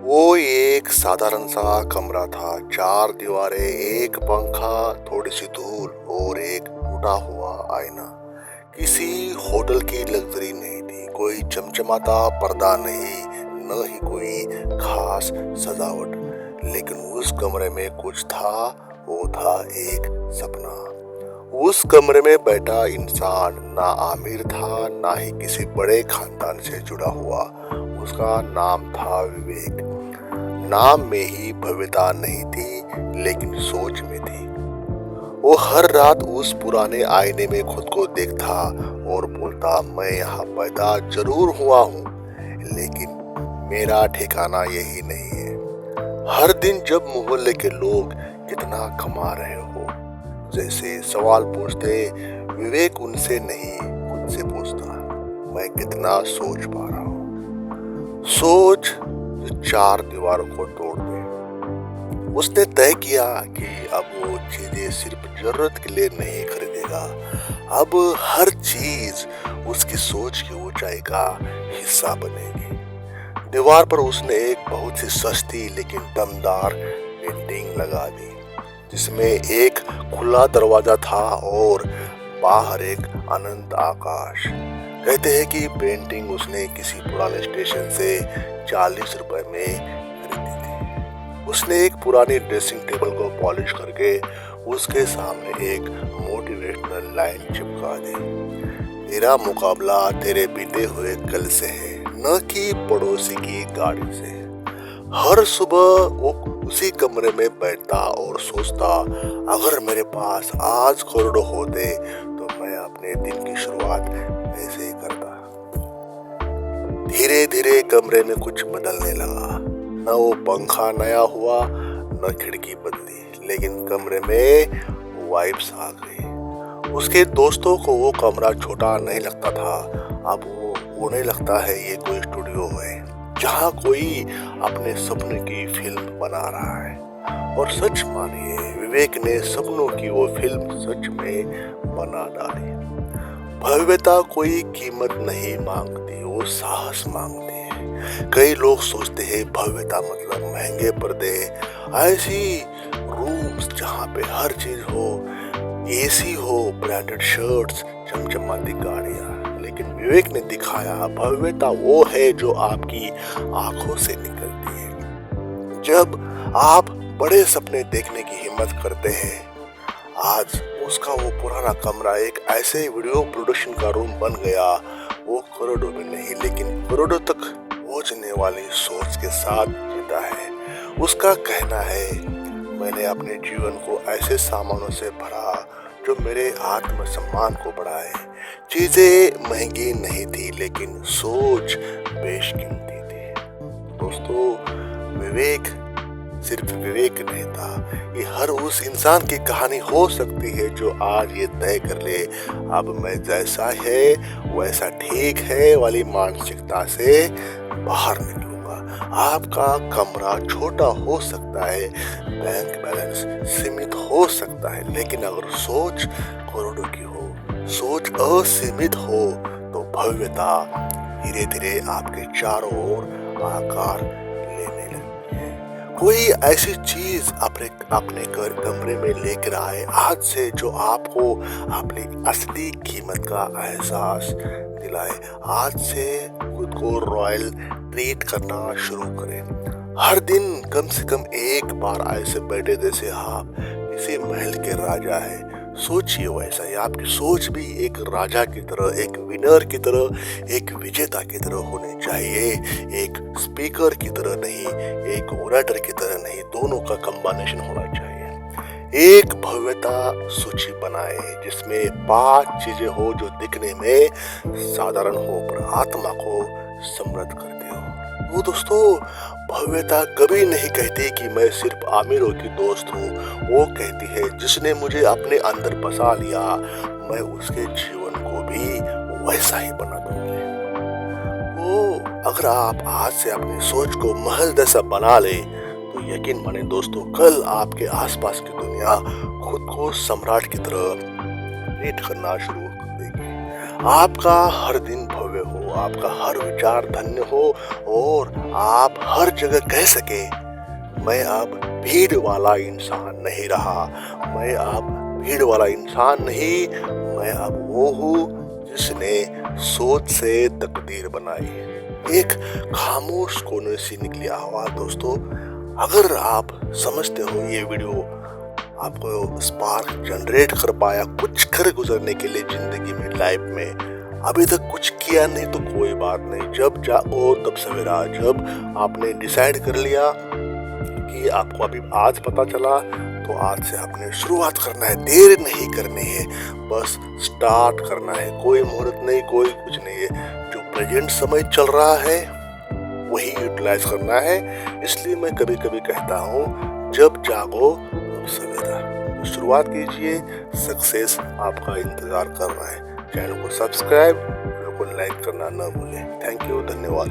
वो एक साधारण सा कमरा था। चार दीवारें, एक पंखा, थोड़ी सी धूल और एक टूटा हुआ आईना। किसी होटल की लग्जरी नहीं थी, कोई चमचमाता पर्दा नहीं, न ही कोई खास सजावट। लेकिन उस कमरे में कुछ था। वो था एक सपना। उस कमरे में बैठा इंसान ना आमिर था, ना ही किसी बड़े खानदान से जुड़ा हुआ। उसका नाम था विवेक। नाम में ही भव्यता नहीं थी, लेकिन सोच में थी। वो हर रात उस पुराने आईने में खुद को देखता और बोलता, मैं यहाँ पैदा जरूर हुआ हूँ, लेकिन मेरा ठिकाना यही नहीं है। हर दिन जब मोहल्ले के लोग कितना कमा रहे हो जैसे सवाल पूछते, विवेक उनसे नहीं खुद से पूछता, मैं कितना सोच पा रहा हूँ। सोच जो चार दीवारों को तोड़ दे। उसने तय किया कि अब वो चीजें सिर्फ जरूरत के लिए नहीं खरीदेगा। अब हर चीज उसकी सोच की ऊंचाई का हिस्सा बनेगी। दीवार पर उसने एक बहुत ही सस्ती लेकिन दमदार पेंटिंग लगा दी, जिसमें एक खुला दरवाजा था और बाहर एक अनंत आकाश। कहते हैं कि पेंटिंग उसने किसी पुराने स्टेशन से 40 रुपए में खरीदी थी। उसने एक पुरानी ड्रेसिंग टेबल को पॉलिश करके उसके सामने एक मोटिवेशनल लाइन चिपका दी, तेरा मुकाबला तेरे बीते हुए कल से है, न कि पड़ोसी की गाड़ी से। हर सुबह वो उसी कमरे में बैठता और सोचता, अगर मेरे पास आज करोड़ों होते तो मैं अपने दिन की शुरुआत ऐसे ही करता। धीरे धीरे कमरे में कुछ बदलने लगा। न वो पंखा नया हुआ, न खिड़की बदली, लेकिन कमरे में वाइब्स आ गई। उसके दोस्तों को वो कमरा छोटा नहीं लगता था। अब वो नहीं लगता है ये कोई स्टूडियो है जहाँ कोई अपने सपने की फिल्म बना रहा है। और सच मानिए, विवेक ने सपनों की वो फिल्म सच में बना डाली। भव्यता कोई कीमत नहीं मांगती, वो साहस मांगती है। कई लोग सोचते हैं भव्यता मतलब महंगे पर्दे, ऐसी रूम्स जहाँ पे हर चीज हो, एसी हो, ब्रांडेड शर्ट्स, चमचमाती गाड़ियाँ। लेकिन विवेक ने दिखाया भव्यता वो है जो आपकी आंखों से निकलती है। जब आप बड़े सपने देखने की हिम्मत करते हैं। आज उसका वो पुराना कमरा एक ऐसे वीडियो प्रोडक्शन का रूम बन गया। वो करोड़ों में नहीं, लेकिन करोड़ों तक पहुंचने वाली सोच के साथ जीता है। उसका कहना है, मैंने अपने जीवन को ऐसे सामानों से भरा जो मेरे आत्मसम्मान को बढ़ाए। चीजें महंगी नहीं थी, लेकिन सोच बेशकीमती थी। दोस्तों, विवेक सिर्फ विवेक नहीं था, ये हर उस इंसान की कहानी हो सकती है जो आज ये तय कर ले, अब मैं जैसा है वैसा ठीक है वाली मानसिकता से बाहर निकलूंगा। आपका कमरा छोटा हो सकता है, बैंक बैलेंस सीमित हो सकता है, लेकिन अगर सोच करोड़ों की हो, सोच असीमित हो, तो भव्यता धीरे धीरे आपके चारों ओर आकार लेने लगती है। कोई ऐसी चीज अपने कमरे में लेकर आए आज से जो आपको अपनी असली कीमत का एहसास दिलाए। आज से खुद को रॉयल ट्रीट करना शुरू करें। हर दिन कम से कम एक बार ऐसे बैठे जैसे आप किसी महल के राजा है। सोचिए वैसा ही आपकी सोच भी एक राजा की तरह, एक विनर की तरह, एक विजेता की तरह होनी चाहिए। एक स्पीकर की तरह नहीं, एक ओरेटर की तरह नहीं, दोनों का कॉम्बिनेशन होना चाहिए। एक भव्यता सूची बनाए जिसमें 5 चीजें हो जो दिखने में साधारण हो पर आत्मा को समृद्ध करती हो। वो दोस्तों, भव्यता कभी नहीं कहती कि मैं सिर्फ आमिरों की दोस्त हूँ। वो कहती है, जिसने मुझे अपने अंदर बसा लिया, मैं उसके जीवन को भी वैसा ही बना दूंगी। वो अगर आप आज से अपनी सोच को महल जैसा बना ले, तो यकीन माने दोस्तों, कल आपके आसपास की दुनिया खुद को सम्राट की तरह ट्रीट करना शुरू कर देगी। आपका हर दिन भव्य हो, आपका हर विचार धन्य हो और आप हर जगह कह सके, मैं अब भीड़ वाला इंसान नहीं रहा, मैं अब भीड़ वाला इंसान नहीं, मैं अब वो हूँ जिसने सोच से तकदीर बनाई। एक खामोश कोने से निकली आवाज। दोस्तों, अगर आप समझते हो ये वीडियो आपको स्पार्क जनरेट कर पाया कुछ कर गुजरने के लिए जिंदगी में, लाइफ में, अभी तक कुछ किया नहीं तो कोई बात नहीं, जब जाओ तब सवेरा। जब आपने डिसाइड कर लिया कि आपको अभी आज पता चला, तो आज से आपने शुरुआत करना है, देर नहीं करनी है, बस स्टार्ट करना है। कोई मुहूर्त नहीं, कोई कुछ नहीं है, जो प्रेजेंट समय चल रहा है वही यूटिलाइज करना है। इसलिए मैं कभी कभी कहता हूँ, जब जागो तब सवेरा। तो शुरुआत कीजिए, सक्सेस आपका इंतजार कर रहा है। चैनल को सब्सक्राइब, वीडियो को लाइक करना न भूलें। थैंक यू, धन्यवाद।